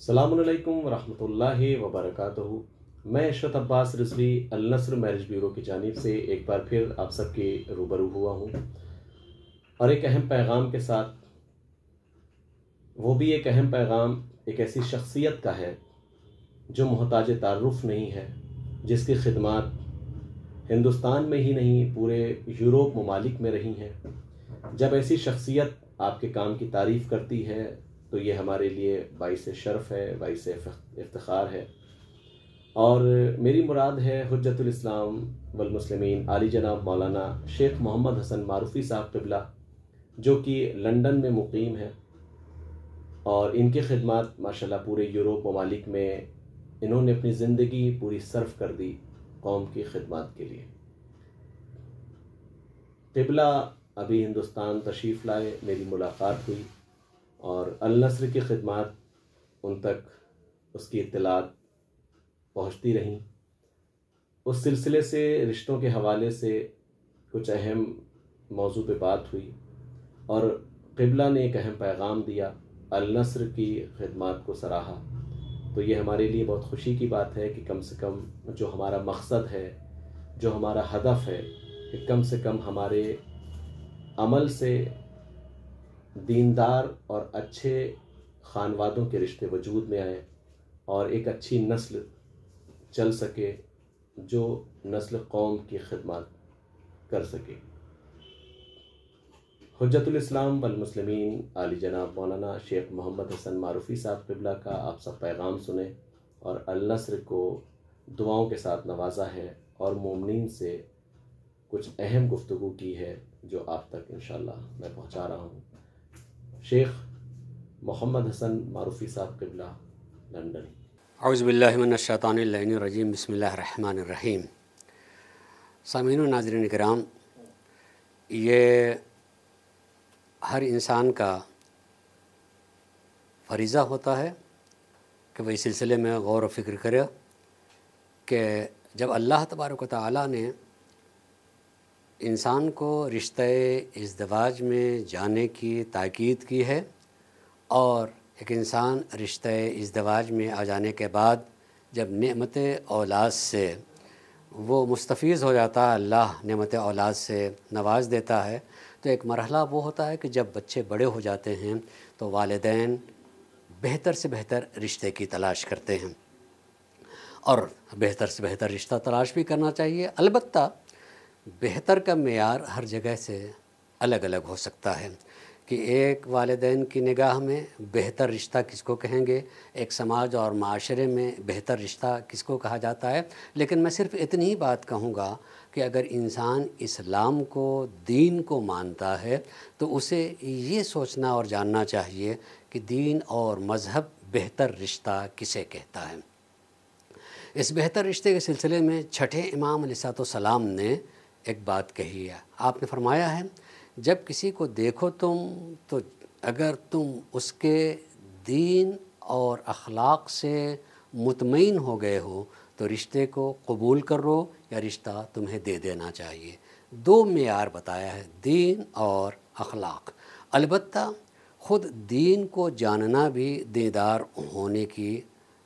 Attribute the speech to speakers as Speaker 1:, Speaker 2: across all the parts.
Speaker 1: अस्सलामु अलैकुम वरहमतुल्लाहि वबरकातुहू। मैं इशरत अब्बास रिजवी अल नस्र मैरिज ब्यूरो की जानिब से एक बार फिर आप सबके रूबरू हुआ हूँ और एक अहम पैगाम के साथ। वो भी एक अहम पैगाम एक ऐसी शख्सियत का है जो मोहताज तारुफ नहीं है, जिसकी खिदमत हिंदुस्तान में ही नहीं पूरे यूरोप ममालिक में रही हैं। जब ऐसी शख्सियत आपके काम की तारीफ़ करती है तो ये हमारे लिए बाइस शरफ़ है, बाइस इफ्तिखार है। और मेरी मुराद है हुज्जतुल इस्लाम वल मुस्लिमीन आली जनाब मौलाना शेख मोहम्मद हसन मारूफ़ी साहब क़िबला, जो कि लंदन में मुक़ीम है और इनकी खिदमत माशाल्लाह पूरे यूरोप ममालिक में इन्होंने अपनी ज़िंदगी पूरी सर्फ कर दी कौम की खिदमत के लिए। क़िबला अभी हिंदुस्तान तशरीफ़ लाए, मेरी मुलाकात हुई और अल नस्र की खिदमत उन तक उसकी इत्तलात पहुँचती रहीं। उस सिलसिले से रिश्तों के हवाले से कुछ अहम मौजू पे बात हुई और क़िबला ने एक अहम पैगाम दिया, अल नस्र की खिदमत को सराहा। तो ये हमारे लिए बहुत खुशी की बात है कि कम से कम जो हमारा मकसद है, जो हमारा हदफ है, कि कम से कम हमारे अमल से दीनदार और अच्छे खानवादों के रिश्ते वजूद में आए और एक अच्छी नस्ल चल सके जो नस्ल कौम की खिदमत कर सके। हुज्जतुल इस्लाम वल मुस्लिमीन आली जनाब मौलाना शेख मोहम्मद हसन मारूफ़ी साहब क़िबला का आप सब पैगाम सुने और अल नस्र को दुआओं के साथ नवाजा है और मोमिनीन से कुछ अहम गुफ्तगू की है जो आप तक इंशाअल्लाह मैं पहुँचा रहा हूँ। शेख मोहम्मद हसन मारूफ़ी साहब क़िबला, लंदन।
Speaker 2: औज़ु बिल्लाहि मिनश शैतानिर रजीम, बिस्मिल्लाहिर रहमानिर रहीम। सामीन व नाज़रीन किराम, ये हर इंसान का फ़रीज़ा होता है कि वह इस सिलसिले में गौर व फ़िक्र करे कि जब अल्लाह तबारक व तआला ने इंसान को रिश्ते इज़्दिवाज में जाने की ताकीद की है और एक इंसान रिश्ते इज़्दिवाज में आ जाने के बाद जब नेमत औलाद से वो मुस्तफ़ीज़ हो जाता है, अल्लाह नेमत औलाद से नवाज देता है, तो एक मरहला वो होता है कि जब बच्चे बड़े हो जाते हैं तो वालिदैन बेहतर से बेहतर रिश्ते की तलाश करते हैं और बेहतर से बेहतर रिश्ता तलाश भी करना चाहिए। अलबत्ता बेहतर का मेयार हर जगह से अलग अलग हो सकता है कि एक वालिदैन की निगाह में बेहतर रिश्ता किसको कहेंगे, एक समाज और माशरे में बेहतर रिश्ता किसको कहा जाता है। लेकिन मैं सिर्फ़ इतनी ही बात कहूँगा कि अगर इंसान इस्लाम को, दीन को मानता है तो उसे ये सोचना और जानना चाहिए कि दीन और मज़हब बेहतर रिश्ता किसे कहता है। इस बेहतर रिश्ते के सिलसिले में छठे इमाम अलैहिस्सलाम ने एक बात कही है। आपने फरमाया है, जब किसी को देखो तुम तो अगर तुम उसके दीन और अखलाक से मुतमईन हो गए हो तो रिश्ते को कबूल करो या रिश्ता तुम्हें दे देना चाहिए। दो मेयार बताया है, दीन और अखलाक। अलबत्ता ख़ुद दीन को जानना भी दीनदार होने की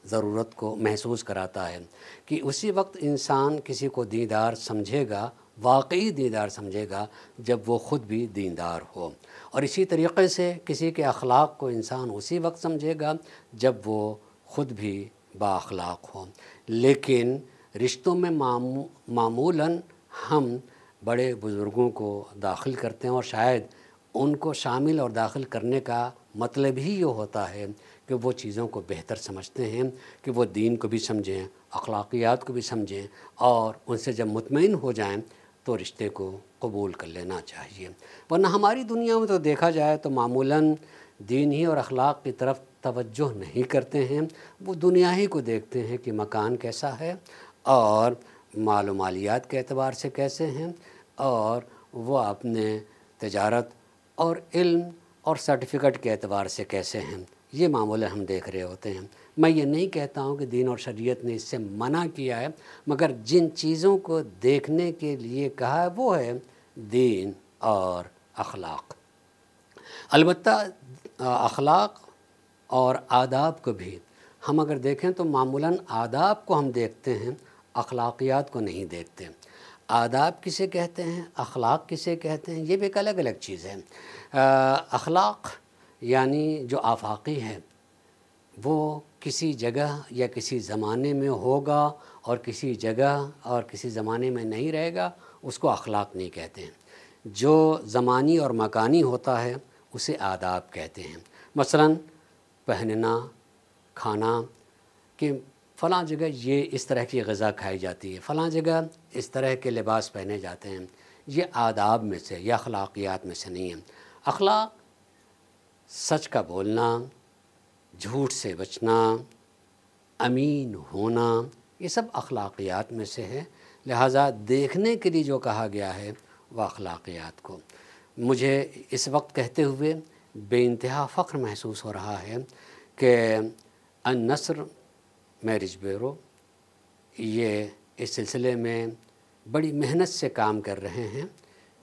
Speaker 2: ज़रूरत को महसूस कराता है कि उसी वक्त इंसान किसी को दीनदार समझेगा, वाकई दीनदार समझेगा, जब वो ख़ुद भी दीनदार हो। और इसी तरीक़े से किसी के अखलाक को इंसान उसी वक्त समझेगा जब वो ख़ुद भी बाअखलाक हो। लेकिन रिश्तों में मामूलन हम बड़े बुज़ुर्गों को दाखिल करते हैं और शायद उनको शामिल और दाखिल करने का मतलब ही ये होता है कि वो चीज़ों को बेहतर समझते हैं, कि वो दीन को भी समझें, अखलाकियात को भी समझें और उनसे जब मुतमईन हो जाएं तो रिश्ते को कबूल कर लेना चाहिए। वरना हमारी दुनिया में तो देखा जाए तो मामूलन दीन ही और अखलाक की तरफ तवज्जो नहीं करते हैं। वो दुनिया ही को देखते हैं कि मकान कैसा है और माल व मालियात के एतबार से कैसे हैं और वो अपने तिजारत और इल्म और सर्टिफ़िकेट के एतबार से कैसे हैं, ये मामूला हम देख रहे होते हैं। मैं ये नहीं कहता हूँ कि दीन और शरीयत ने इससे मना किया है, मगर जिन चीज़ों को देखने के लिए कहा है वो है दीन और अखलाक। अलबत्ता अखलाक और आदाब को भी ہم اگر دیکھیں تو معمولاً آداب کو ہم دیکھتے ہیں، اخلاقیات کو نہیں دیکھتے۔ آداب کسے کہتے ہیں، اخلاق کسے کہتے ہیں، یہ بھی ایک الگ الگ چیز ہے۔ اخلاق یعنی جو آفاقی ہے وہ کسی جگہ یا کسی زمانے میں ہوگا اور کسی جگہ اور کسی زمانے میں نہیں رہے گا، اس کو اخلاق نہیں کہتے ہیں۔ جو زمانی اور مکانی ہوتا ہے اسے آداب کہتے ہیں۔ مثلاً پہننا، کھانا، کہ فلاں جگہ یہ اس طرح کی غذا کھائی جاتی ہے، فلاں جگہ اس طرح کے لباس پہنے جاتے ہیں، یہ آداب میں سے یا اخلاقیات میں سے نہیں ہیں۔ اخلاق سچ کا بولنا، جھوٹ سے بچنا، امین ہونا، یہ سب اخلاقیات میں سے ہے۔ لہٰذا دیکھنے کے لیے جو کہا گیا ہے وہ اخلاقیات کو۔ مجھے اس وقت کہتے ہوئے بے انتہا فخر محسوس ہو رہا ہے کہ النصر میرج بیورو یہ اس سلسلے میں بڑی محنت سے کام کر رہے ہیں،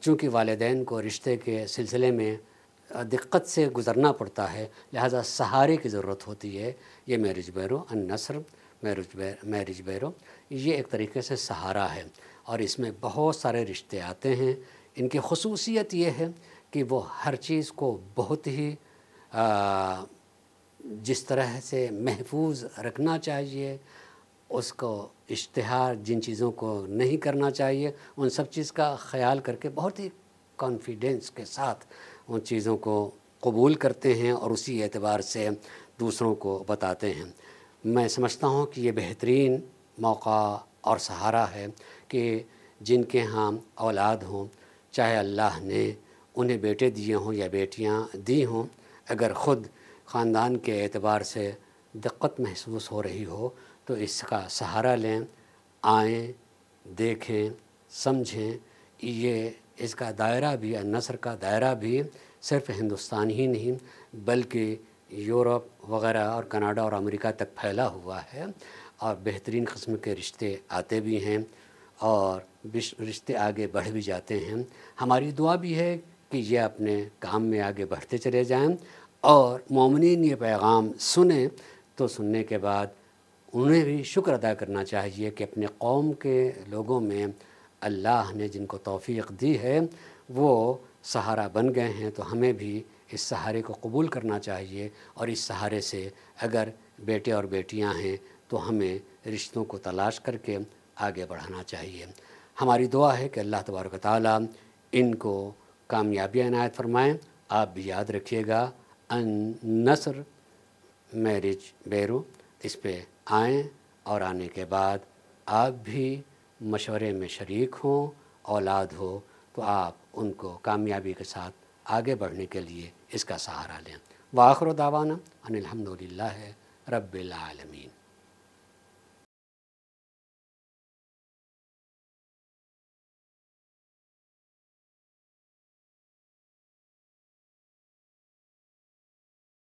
Speaker 2: چونکہ والدین کو رشتے کے سلسلے میں دقت سے گزرنا پڑتا ہے، لہذا سہارے کی ضرورت ہوتی ہے۔ یہ میرج بیورو النصر میرج بیورو یہ ایک طریقے سے سہارا ہے، اور اس میں بہت سارے رشتے آتے ہیں۔ ان کی خصوصیت یہ ہے کہ وہ ہر چیز کو بہت ہی جس طرح سے محفوظ رکھنا چاہیے، اس کو اشتہار جن چیزوں کو نہیں کرنا چاہیے ان سب چیز کا خیال کر کے بہت ہی کانفیڈنس کے ساتھ ان چیزوں کو قبول کرتے ہیں اور اسی اعتبار سے دوسروں کو بتاتے ہیں۔ میں سمجھتا ہوں کہ یہ بہترین موقع اور سہارا ہے کہ جن کے ہاں اولاد ہوں، چاہے اللہ نے انہیں بیٹے دیے ہوں یا بیٹیاں دی ہوں، اگر خود خاندان کے اعتبار سے دقت محسوس ہو رہی ہو تو اس کا سہارا لیں، آئیں، دیکھیں، سمجھیں۔ یہ اس کا دائرہ بھی، النصر کا دائرہ بھی صرف ہندوستان ہی نہیں بلکہ یورپ وغیرہ اور کینیڈا اور امریکہ تک پھیلا ہوا ہے، اور بہترین قسم کے رشتے آتے بھی ہیں اور رشتے آگے بڑھ بھی جاتے ہیں۔ ہماری دعا بھی ہے کہ یہ اپنے کام میں آگے بڑھتے چلے جائیں، اور مومنین یہ پیغام سنیں تو سننے کے بعد انہیں بھی شکر ادا کرنا چاہیے کہ اپنے قوم کے لوگوں میں اللہ نے جن کو توفیق دی ہے وہ سہارا بن گئے ہیں، تو ہمیں بھی اس سہارے کو قبول کرنا چاہیے، اور اس سہارے سے اگر بیٹے اور بیٹیاں ہیں تو ہمیں رشتوں کو تلاش کر کے آگے بڑھانا چاہیے۔ ہماری دعا ہے کہ اللہ تبارک و تعالیٰ ان کو کامیابی عنایت فرمائیں۔ آپ بھی یاد رکھیے گا النصر میرج بیورو، اس پہ آئیں، اور آنے کے بعد آپ بھی مشورے میں شریک ہوں، اولاد ہو تو آپ ان کو کامیابی کے ساتھ آگے بڑھنے کے لیے اس کا سہارا لیں۔ وآخر دعوانا ان الحمدللہ رب العالمین۔